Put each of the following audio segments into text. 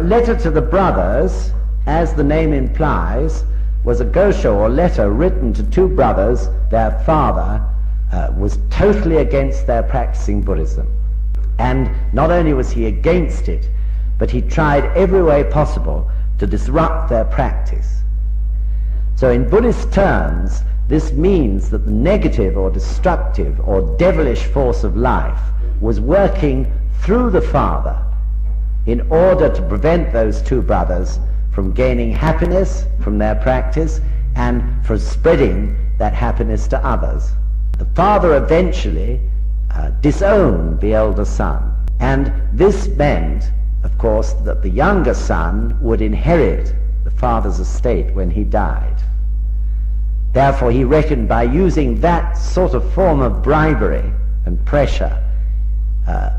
Letter to the brothers, as the name implies, was a gosho or letter written to two brothers. Their father was totally against their practicing Buddhism. And not only was he against it, but he tried every way possible to disrupt their practice. So in Buddhist terms, this means that the negative or destructive or devilish force of life was working through the father in order to prevent those two brothers from gaining happiness from their practice and for spreading that happiness to others. The father eventually disowned the elder son, and this meant, of course, that the younger son would inherit the father's estate when he died. Therefore, he reckoned by using that sort of form of bribery and pressure,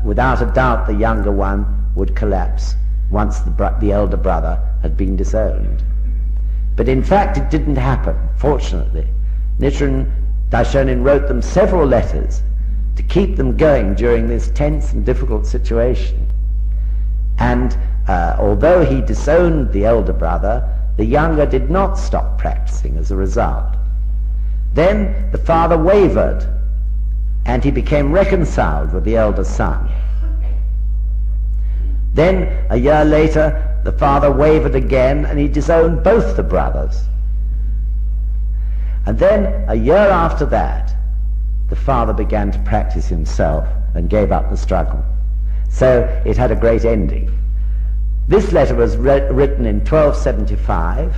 without a doubt the younger one would collapse once the elder brother had been disowned. But in fact it didn't happen, fortunately. Nichiren Daishonin wrote them several letters to keep them going during this tense and difficult situation. And although he disowned the elder brother, the younger did not stop practicing as a result. Then the father wavered, and he became reconciled with the elder son. Then, a year later, the father wavered again, and he disowned both the brothers. And then, a year after that, the father began to practice himself and gave up the struggle. So it had a great ending. This letter was written in 1275,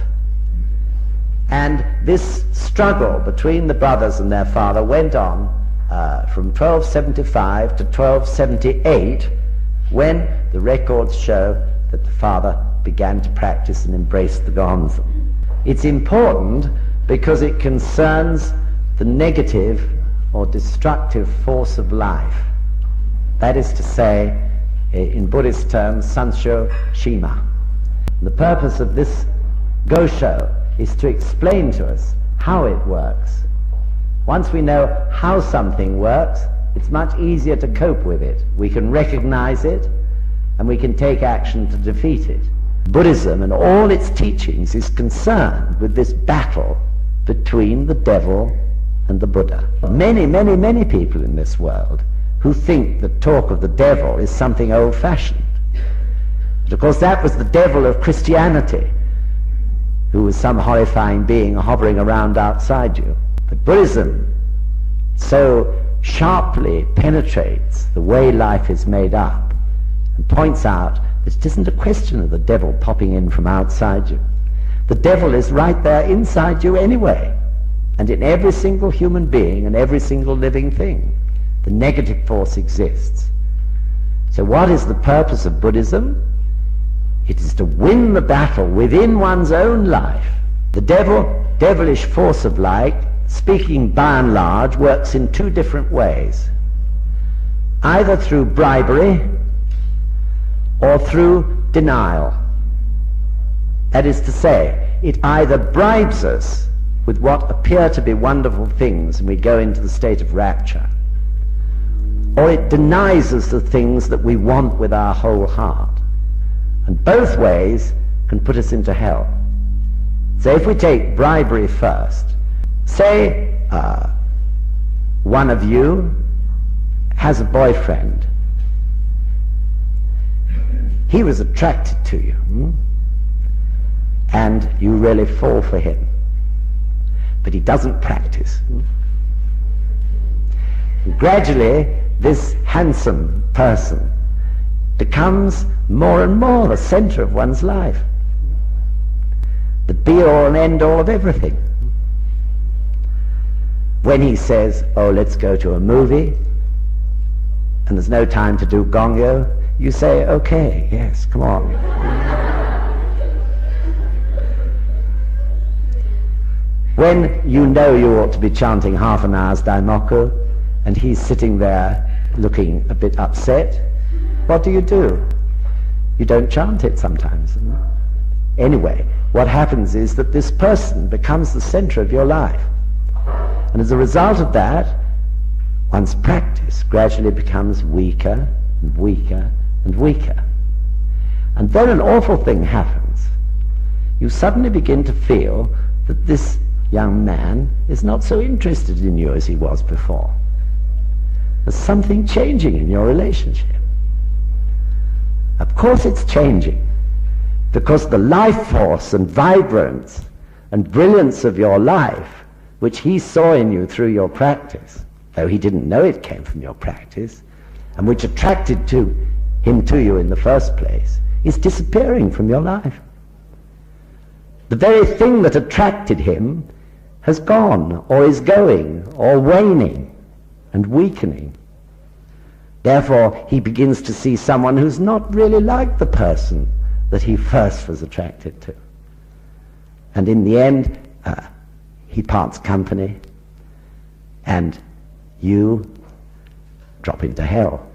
and this struggle between the brothers and their father went on from 1275 to 1278, when the records show that the father began to practice and embrace the Gonzo. It's important because it concerns the negative or destructive force of life. That is to say, in Buddhist terms, sansho shima. The purpose of this gosho is to explain to us how it works. Once we know how something works, it's much easier to cope with it. We can recognize it, and we can take action to defeat it. Buddhism and all its teachings is concerned with this battle between the devil and the Buddha. Many, many, many people in this world who think that talk of the devil is something old-fashioned. But of course that was the devil of Christianity, who was some horrifying being hovering around outside you. But Buddhism so sharply penetrates the way life is made up and points out that it isn't a question of the devil popping in from outside you. The devil is right there inside you anyway, and in every single human being and every single living thing. The negative force exists. So what is the purpose of Buddhism? It is to win the battle within one's own life. The devilish force of life, speaking by and large, works in two different ways. Either through bribery or through denial. That is to say, it either bribes us with what appear to be wonderful things and we go into the state of rapture, or it denies us the things that we want with our whole heart. And both ways can put us into hell. So if we take bribery first, say one of you has a boyfriend. He was attracted to you, and you really fall for him, but he doesn't practice. Gradually, this handsome person becomes more and more the center of one's life, the be-all and end-all of everything. When he says, oh, let's go to a movie, and there's no time to do gongyo, you say, okay, yes, come on. When you know you ought to be chanting half an hour's daimoku, and he's sitting there looking a bit upset, what do? You don't chant it sometimes. Anyway, what happens is that this person becomes the center of your life. And as a result of that, one's practice gradually becomes weaker and weaker and weaker. And then an awful thing happens. You suddenly begin to feel that this young man is not so interested in you as he was before. There's something changing in your relationship. Of course it's changing, because the life force and vibrance and brilliance of your life, which he saw in you through your practice, though he didn't know it came from your practice, and which attracted him to you in the first place, is disappearing from your life. The very thing that attracted him has gone, or is going, or waning and weakening. Therefore, he begins to see someone who's not really like the person that he first was attracted to. And in the end, he parts company, and you drop into hell.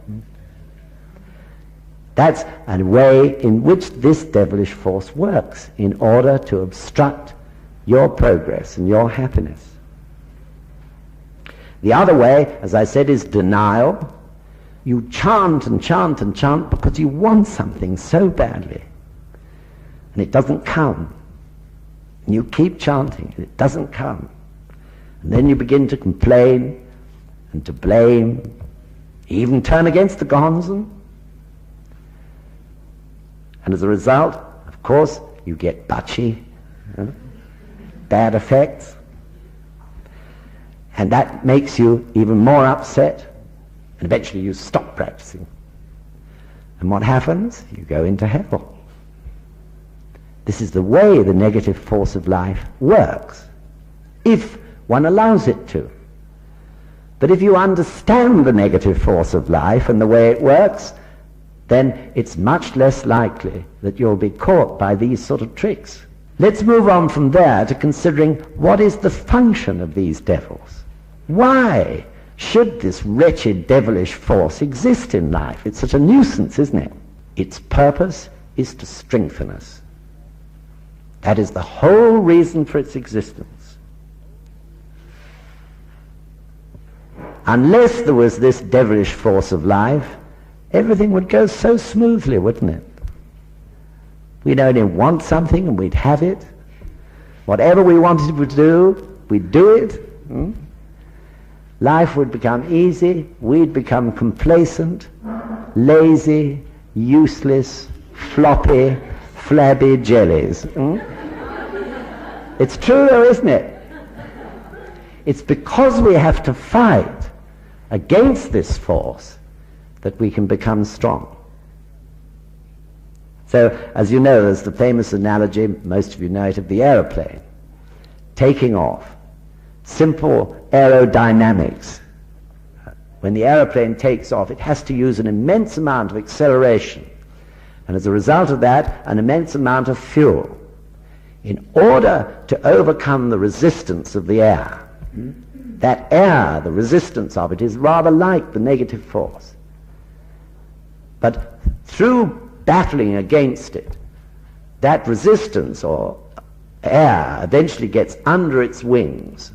That's a way in which this devilish force works in order to obstruct your progress and your happiness. The other way, as I said, is denial. You chant and chant and chant because you want something so badly, and it doesn't come. And you keep chanting, and it doesn't come. And then you begin to complain and to blame, even turn against the Gonzen. And as a result, of course, you get butchy, bad effects. And that makes you even more upset, and eventually you stop practicing. And what happens? You go into hell. This is the way the negative force of life works, if one allows it to. But if you understand the negative force of life and the way it works, then it's much less likely that you'll be caught by these sort of tricks. Let's move on from there to considering what is the function of these devils. Why should this wretched devilish force exist in life? It's such a nuisance, isn't it? Its purpose is to strengthen us. That is the whole reason for its existence. Unless there was this devilish force of life, everything would go so smoothly, wouldn't it? We'd only want something and we'd have it. Whatever we wanted to do, we'd do it. Life would become easy, we'd become complacent, lazy, useless, floppy, flabby jellies. It's true though, isn't it? It's because we have to fight against this force that we can become strong. So, as you know, there's the famous analogy, most of you know it, of the aeroplane taking off. Simple aerodynamics. When the aeroplane takes off, it has to use an immense amount of acceleration, and as a result of that, an immense amount of fuel, in order to overcome the resistance of the air. That air, the resistance of it, is rather like the negative force. But through battling against it, that resistance or air eventually gets under its wings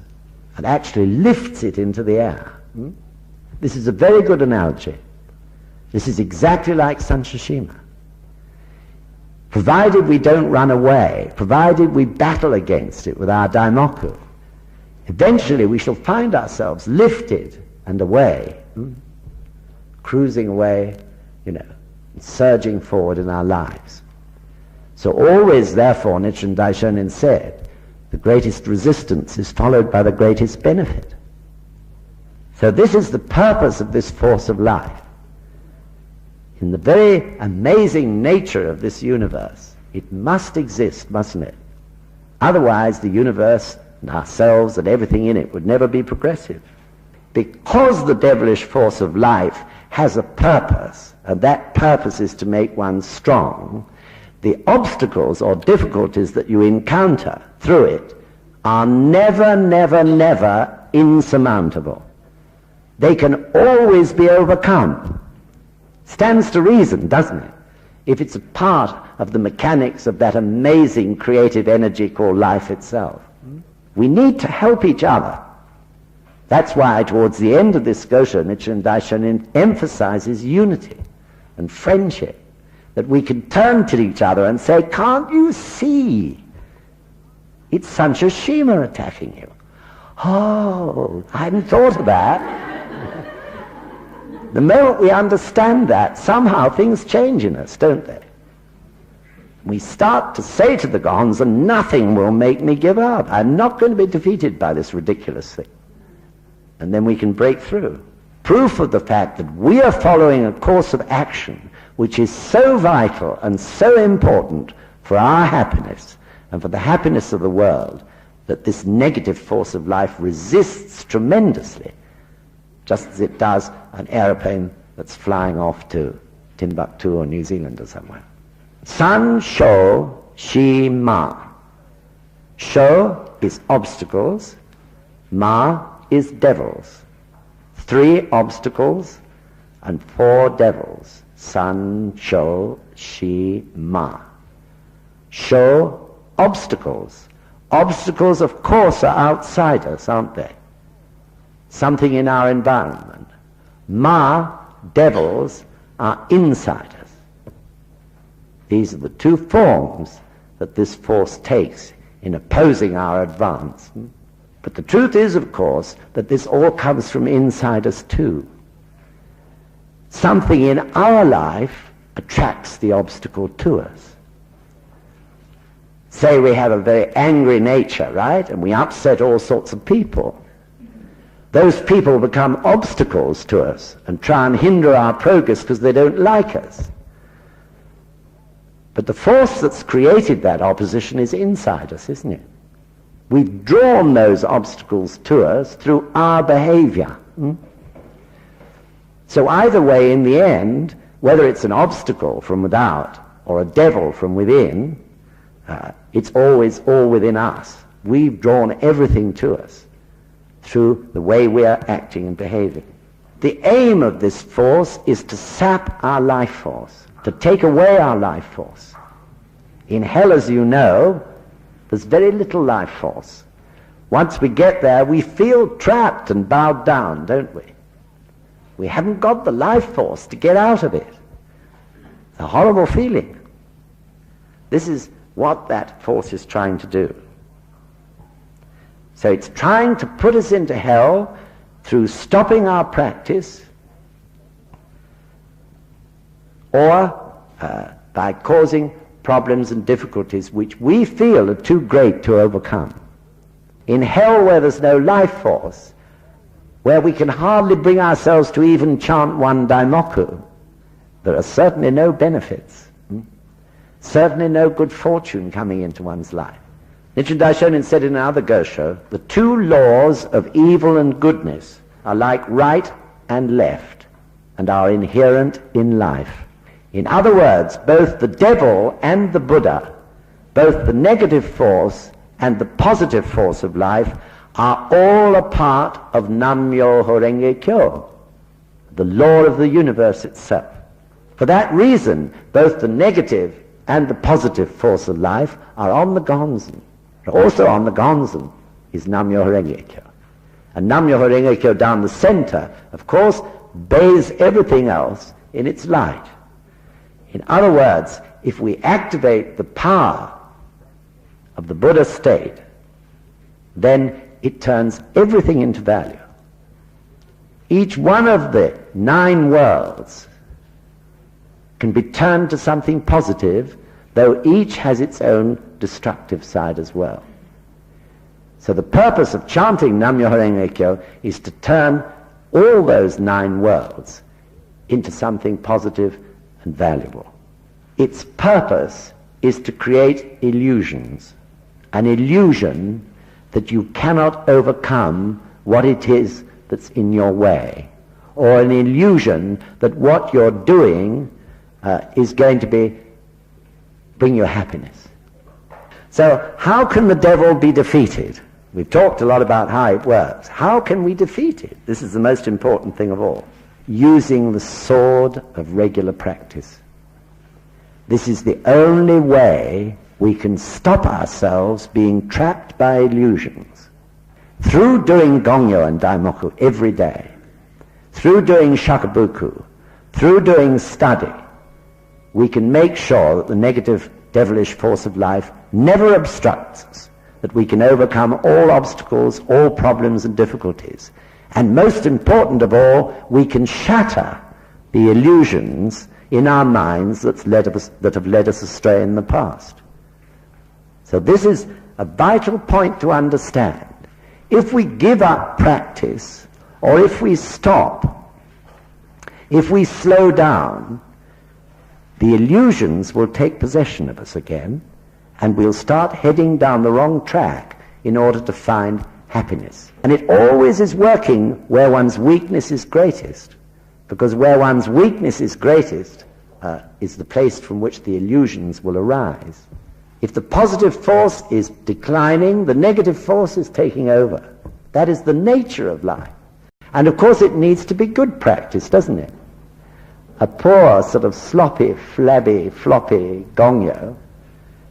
and actually lifts it into the air. This is a very good analogy. This is exactly like Sanshashima. Provided we don't run away, provided we battle against it with our daimoku, eventually we shall find ourselves lifted and away, cruising away, surging forward in our lives. So always, therefore, Nichiren Daishonin said, the greatest resistance is followed by the greatest benefit. So this is the purpose of this force of life. In the very amazing nature of this universe, it must exist, mustn't it? Otherwise the universe and ourselves and everything in it would never be progressive. Because the devilish force of life has a purpose, and that purpose is to make one strong, the obstacles or difficulties that you encounter through it are never, never, never insurmountable. They can always be overcome. Stands to reason, doesn't it? If it's a part of the mechanics of that amazing creative energy called life itself. We need to help each other. That's why towards the end of this gosho, Nichiren Daishonin emphasizes unity and friendship, that we can turn to each other and say, can't you see? It's Sancho Shima attacking you. Oh, I hadn't thought of that. The moment we understand that, somehow things change in us, don't they? We start to say to the Gonzo, nothing will make me give up. I'm not going to be defeated by this ridiculous thing. And then we can break through. Proof of the fact that we are following a course of action which is so vital and so important for our happiness and for the happiness of the world, that this negative force of life resists tremendously, just as it does an aeroplane that's flying off to Timbuktu or New Zealand or somewhere. San, Sho, Shi, Ma. Sho is obstacles, Ma is devils. 3 obstacles and 4 devils. San, Sho, Shi, Ma. Sho, obstacles. Obstacles, of course, are outside us, aren't they? Something in our environment. Ma, devils, are inside us. These are the 2 forms that this force takes in opposing our advance. But the truth is, of course, that this all comes from inside us too. Something in our life attracts the obstacle to us. Say we have a very angry nature, right? And we upset all sorts of people. Those people become obstacles to us and try and hinder our progress because they don't like us. But the force that's created that opposition is inside us, isn't it? We've drawn those obstacles to us through our behavior. So either way, in the end, whether it's an obstacle from without or a devil from within, it's always all within us. We've drawn everything to us through the way we are acting and behaving. The aim of this force is to sap our life force, to take away our life force. In hell, as you know, there's very little life force. Once we get there, we feel trapped and bowed down, don't we? We haven't got the life force to get out of it. It's a horrible feeling. This is what that force is trying to do. So it's trying to put us into hell through stopping our practice or by causing problems and difficulties which we feel are too great to overcome. In hell, where there's no life force, where we can hardly bring ourselves to even chant one daimoku, there are certainly no benefits, certainly no good fortune coming into one's life. Nichiren Daishonin said in another gosho, the 2 laws of evil and goodness are like right and left and are inherent in life. In other words, both the devil and the Buddha, both the negative force and the positive force of life, are all a part of Nam-myoho Renge Kyo, the law of the universe itself. For that reason, both the negative and the positive force of life are on the Gonzen. Also on the Gonzen is Nam-myoho Renge Kyo. And Nam-myoho Renge Kyo down the center, of course, bathes everything else in its light. In other words, if we activate the power of the Buddha state, then it turns everything into value. Each one of the 9 worlds can be turned to something positive, though each has its own destructive side as well. So the purpose of chanting Nam-myoho Renge Kyo is to turn all those 9 worlds into something positive and valuable. Its purpose is to create illusions, an illusion that you cannot overcome what it is that's in your way, or an illusion that what you're doing is going to bring you happiness. So how can the devil be defeated? We've talked a lot about how it works. How can we defeat it? This is the most important thing of all. Using the sword of regular practice. This is the only way we can stop ourselves being trapped by illusions. Through doing Gongyo and Daimoku every day, through doing Shakabuku, through doing study, we can make sure that the negative devilish force of life never obstructs us, that we can overcome all obstacles, all problems and difficulties. And most important of all, we can shatter the illusions in our minds that have led us astray in the past. So this is a vital point to understand. If we give up practice, or if we stop, if we slow down, the illusions will take possession of us again, and we'll start heading down the wrong track in order to find happiness. And it always is working where one's weakness is greatest, because where one's weakness is greatest is the place from which the illusions will arise. If the positive force is declining, the negative force is taking over. That is the nature of life. And of course it needs to be good practice, doesn't it? A poor, sort of sloppy, flabby, floppy gongyo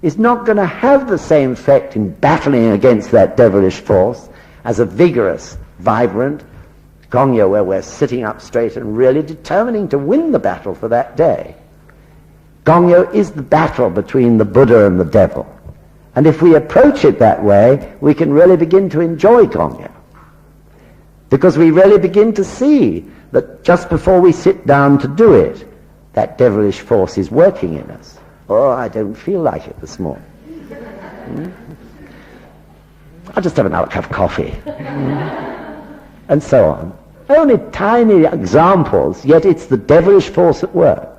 is not going to have the same effect in battling against that devilish force as a vigorous, vibrant gongyo where we're sitting up straight and really determining to win the battle for that day. Gongyo is the battle between the Buddha and the devil. And if we approach it that way, we can really begin to enjoy gongyo. Because we really begin to see that just before we sit down to do it, that devilish force is working in us. Oh, I don't feel like it this morning. I'll just have another cup of coffee. And so on. Only tiny examples, yet it's the devilish force at work.